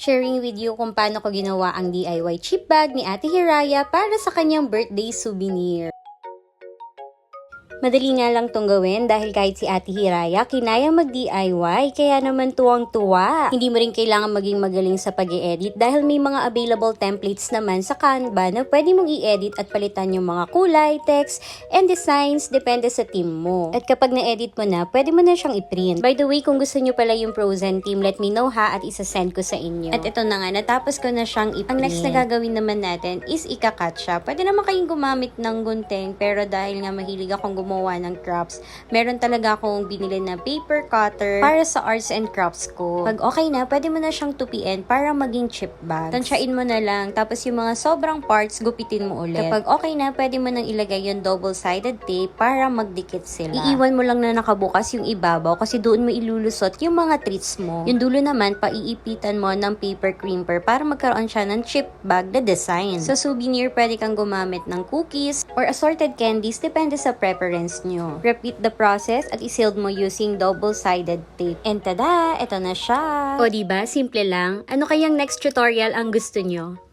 sharing with you kung paano ko ginawa ang DIY chip bag ni Ate Hiraya para sa kanyang birthday souvenir. Madali nga lang tong gawin dahil kahit si Ate Hiraya kinaya mag-DIY, kaya naman tuwang-tuwa. Hindi mo rin kailangan maging magaling sa pag-i-edit dahil may mga available templates naman sa Canva na pwede mong i-edit at palitan yung mga kulay, text, and designs depende sa team mo. At kapag na-edit mo na, pwede mo na siyang i-print. By the way, kung gusto nyo pala yung Frozen team, let me know ha at isa-send ko sa inyo. At ito na nga, natapos ko na siyang i-print. Ang next na gagawin naman natin is ika-cut siya. Pwede naman kayong gumamit ng gunting, pero dahil nga mahilig akong gumawa ng crafts, meron talaga akong binili na paper cutter para sa arts and crafts ko. Pag okay na, pwede mo na siyang tupiin para maging chip bag. Tansyain mo na lang, tapos yung mga sobrang parts, gupitin mo ulit. Kapag okay na, pwede mo nang ilagay yung double-sided tape para magdikit sila. Iiwan mo lang na nakabukas yung ibabaw kasi doon mo ilulusot yung mga treats mo. Yung dulo naman, paiipitan mo ng paper crimper para magkaroon siya ng chip bag na design. Sa souvenir, pwede kang gumamit ng cookies or assorted candies, depende sa preference nyo. Repeat the process at i-sealed mo using double-sided tape. And tada! Ito na siya! O diba? Simple lang. Ano kayang next tutorial ang gusto nyo?